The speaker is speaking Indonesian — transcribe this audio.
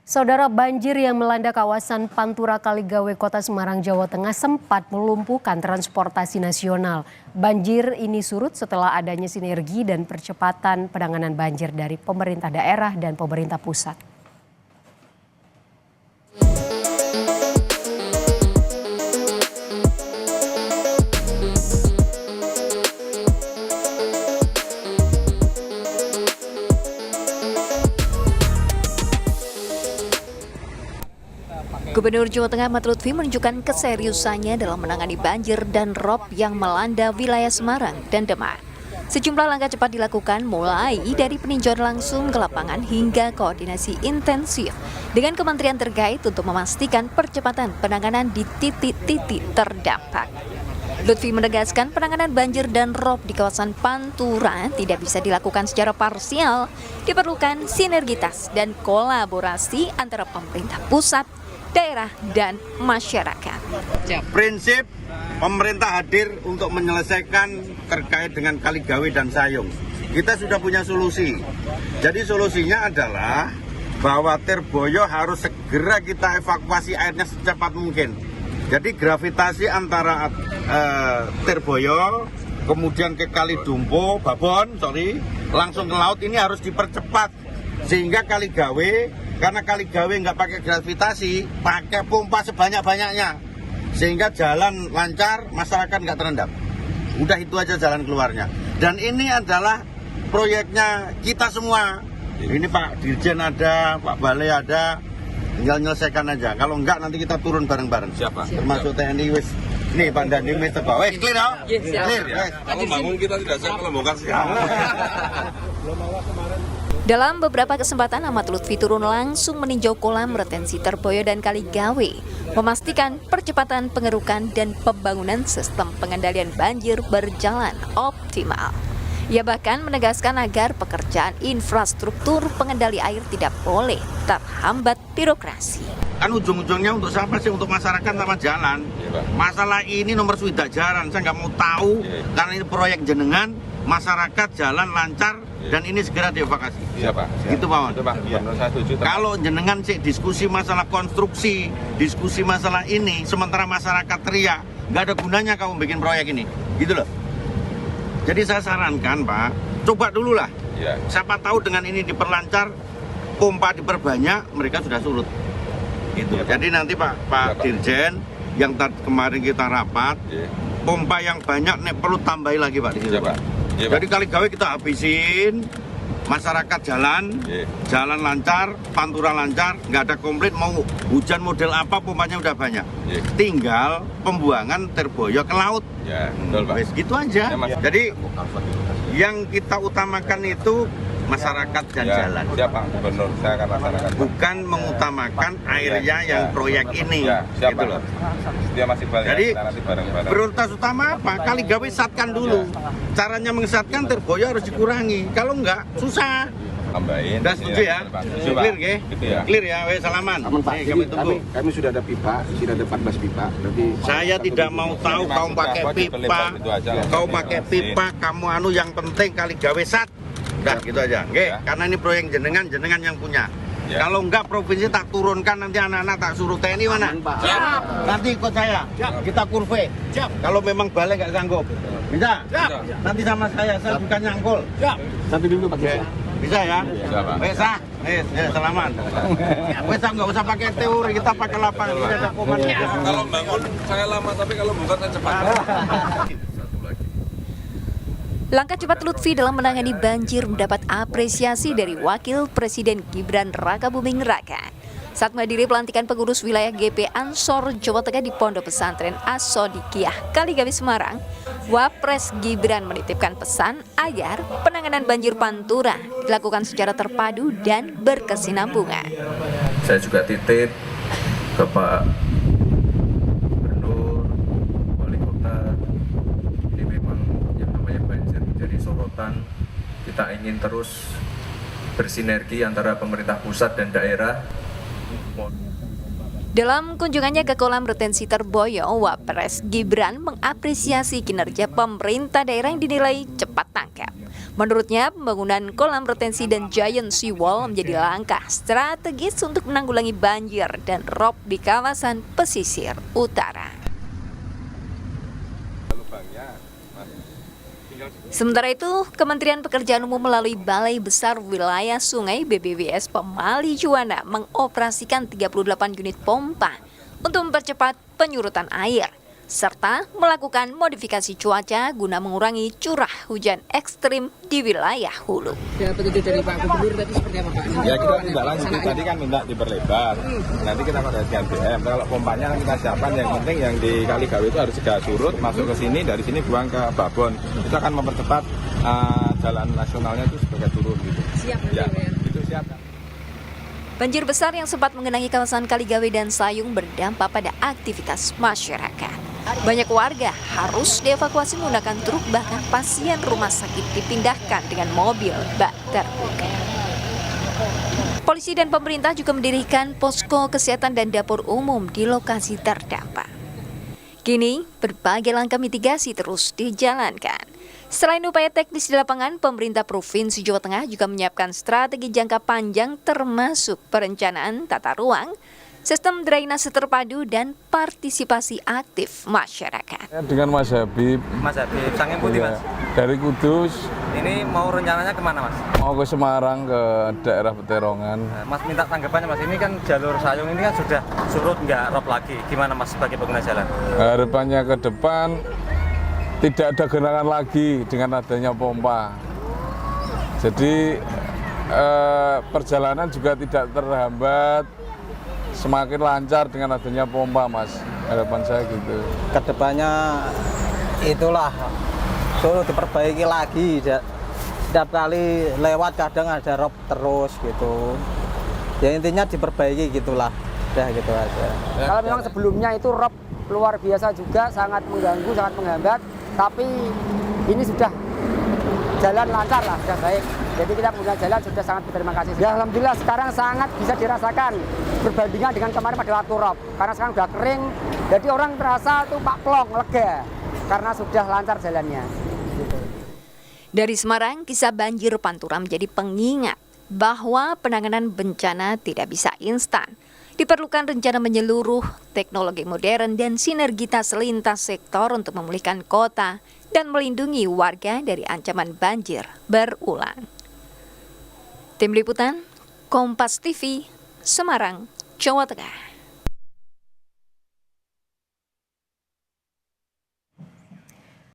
Saudara, banjir yang melanda kawasan Pantura Kaligawe, Kota Semarang, Jawa Tengah sempat melumpuhkan transportasi nasional. Banjir ini surut setelah adanya sinergi dan percepatan penanganan banjir dari pemerintah daerah dan pemerintah pusat. Gubernur Jawa Tengah Ahmad Lutfi menunjukkan keseriusannya dalam menangani banjir dan rob yang melanda wilayah Semarang dan Demak. Sejumlah langkah cepat dilakukan mulai dari peninjauan langsung ke lapangan hingga koordinasi intensif dengan kementerian terkait untuk memastikan percepatan penanganan di titik-titik terdampak. Lutfi menegaskan penanganan banjir dan rob di kawasan Pantura tidak bisa dilakukan secara parsial, diperlukan sinergitas dan kolaborasi antara pemerintah pusat, daerah, dan masyarakat. Prinsip pemerintah hadir untuk menyelesaikan terkait dengan Kaligawe dan Sayung. Kita sudah punya solusi. Jadi solusinya adalah bahwa Tirboyo harus segera kita evakuasi airnya secepat mungkin. Jadi gravitasi antara Tirboyo kemudian ke Kalidumpo, langsung ke laut ini harus dipercepat sehingga Kaligawe, karena Kaligawe nggak pakai gravitasi, pakai pompa sebanyak-banyaknya sehingga jalan lancar, masyarakat nggak terendam. Udah itu aja jalan keluarnya. Dan ini adalah proyeknya kita semua. Ini Pak Dirjen ada, Pak Balai ada, tinggal nyelesaikan aja. Kalau enggak nanti kita turun bareng-bareng. Siapa? Termasuk TNI wis. Nih Pak Dandim wis tebak. Wes clear ya? Clear. Kalau bangun kita tidak siap, kalau bongkar siap. Dalam beberapa kesempatan, Ahmad Lutfi turun langsung meninjau kolam retensi Tirboyo dan Kaligawe, memastikan percepatan pengerukan dan pembangunan sistem pengendalian banjir berjalan optimal. Ia bahkan menegaskan agar pekerjaan infrastruktur pengendali air tidak boleh terhambat birokrasi. Kan ujung-ujungnya untuk siapa sih? Untuk masyarakat sama jalan. Masalah ini nomor sudah jalan, saya nggak mau tahu karena ini proyek jenengan, masyarakat jalan lancar dan ini segera dievakuasi. Siapa? Gitu Pak. Ya. Kalau jenengan sih diskusi masalah konstruksi, diskusi masalah ini, sementara masyarakat teriak, nggak ada gunanya kamu bikin proyek ini, gitu loh. Jadi saya sarankan Pak, coba dulu lah. Ya. Siapa tahu dengan ini diperlancar, pompa diperbanyak, mereka sudah surut. Gitu. Ya, jadi nanti Pak Dirjen yang kemarin kita rapat, pompa yang banyak perlu tambahin lagi Pak di situ. Pak. Ya, jadi Kaligawe kita habisin, masyarakat jalan, jalan lancar, Pantura lancar, nggak ada komplain, mau hujan model apa pompanya udah banyak. Tinggal pembuangan Tirboyo ke laut. Ya, betul Pak. Gitu aja. Ya, jadi yang kita utamakan itu masyarakat dan jalan. Siapa Gubernur? Saya akan laksanakan. Bukan mengutamakan airnya yang proyek ini. Ya, siapa? Gitu loh. Dia masih balik. Jadi bareng-bareng. prioritas utama apa? Kaligawe satkan dulu. Caranya mengesatkan Tirboyo harus dikurangi. Kalau enggak susah. Tambahin. Udah setuju ya? Clear ya? Gitu ya. Clear ya, wes salaman. Aman, Pak. Kami tunggu. Kami sudah ada pipa, sudah ada 14 pipa. Berarti Saya tidak mau tahu kau pakai pipa, kau pakai pipa, kamu yang penting Kaligawe sat. Udah gitu aja. Oke, karena ini proyek jenengan yang punya. Ya. Kalau enggak provinsi tak turunkan, nanti anak-anak tak suruh TNI mana? Siap. Nanti ikut saya. Kita kurve. Kalau memang balai nggak sanggup. Bisa? Nanti sama saya bukan nyangkul. satu dulu Pak. Bisa ya? Bisa, Pak. Wes selamat. Wes nggak usah pakai teori, kita pakai lapangan. Kita ada komandan. Kalau bangun saya lama, tapi kalau bukan saya cepat. Langkah cepat Lutfi dalam menangani banjir mendapat apresiasi dari Wakil Presiden Gibran Rakabuming Raka. Saat menghadiri pelantikan pengurus wilayah GP Ansor Jawa Tengah di Pondok Pesantren As-Sodiqiyah Kaligawe Semarang, Wapres Gibran menitipkan pesan agar penanganan banjir Pantura dilakukan secara terpadu dan berkesinambungan. Saya juga titip ke Pak Gubernur, Wali Kota, ini memang yang namanya banjir menjadi sorotan. Kita ingin terus bersinergi antara pemerintah pusat dan daerah. Dalam kunjungannya ke kolam retensi Terboyo, Wapres Gibran mengapresiasi kinerja pemerintah daerah yang dinilai cepat tanggap. Menurutnya, pembangunan kolam retensi dan giant seawall menjadi langkah strategis untuk menanggulangi banjir dan rob di kawasan pesisir utara. Sementara itu, Kementerian Pekerjaan Umum melalui Balai Besar Wilayah Sungai BBWS Pemali Juwana mengoperasikan 38 unit pompa untuk mempercepat penyurutan air, serta melakukan modifikasi cuaca guna mengurangi curah hujan ekstrim di wilayah hulu. Ya, petunjuk dari Pak Gubernur tadi seperti apa Pak? Ya kita tidak lanjut, tadi kan minta diperlebar. Nanti kita koordinasikan BM. Kalau pompanya kan kita siapkan, yang penting yang di Kaligawe itu harus segera surut, masuk ke sini, dari sini buang ke Babon. Itu akan mempercepat jalan nasionalnya itu sebagai turun gitu. Siap ya, itu siap. Banjir besar yang sempat mengenangi kawasan Kaligawe dan Sayung berdampak pada aktivitas masyarakat. Banyak warga harus dievakuasi menggunakan truk, bahkan pasien rumah sakit dipindahkan dengan mobil bak terbuka. Polisi dan pemerintah juga mendirikan posko kesehatan dan dapur umum di lokasi terdampak. Kini, berbagai langkah mitigasi terus dijalankan. Selain upaya teknis di lapangan, pemerintah Provinsi Jawa Tengah juga menyiapkan strategi jangka panjang termasuk perencanaan tata ruang, sistem drainase terpadu, dan partisipasi aktif masyarakat. Dengan Mas Habib. Mas Habib, Sangin Putih Mas. Dari Kudus. Ini mau rencananya kemana Mas? Mau ke Semarang, ke daerah Peterongan. Mas minta tanggapannya Mas, ini kan jalur Sayung ini kan sudah surut, nggak rob lagi. Gimana Mas sebagai pengguna jalan? Harapannya ke depan tidak ada genangan lagi dengan adanya pompa. Jadi perjalanan juga tidak terhambat, semakin lancar dengan adanya pompa, Mas. Harapan saya gitu. Kedepannya itulah suruh diperbaiki lagi. Setiap kali lewat kadang ada rob terus gitu. Ya intinya diperbaiki gitulah. Udah gitu aja. Kalau memang sebelumnya itu rob luar biasa juga, sangat mengganggu, sangat menghambat, tapi ini sudah jalan lancar lah, sudah baik. Jadi kita punya jalan sudah sangat berterima kasih. Ya alhamdulillah sekarang sangat bisa dirasakan berbandingan dengan kemarin pada waktu rob. Karena sekarang sudah kering, jadi orang terasa tuh pak plong, lega karena sudah lancar jalannya. Gitu. Dari Semarang, kisah banjir Pantura menjadi pengingat bahwa penanganan bencana tidak bisa instan. Diperlukan rencana menyeluruh, teknologi modern, dan sinergitas lintas sektor untuk memulihkan kota dan melindungi warga dari ancaman banjir berulang. Tim Liputan, Kompas TV, Semarang, Jawa Tengah.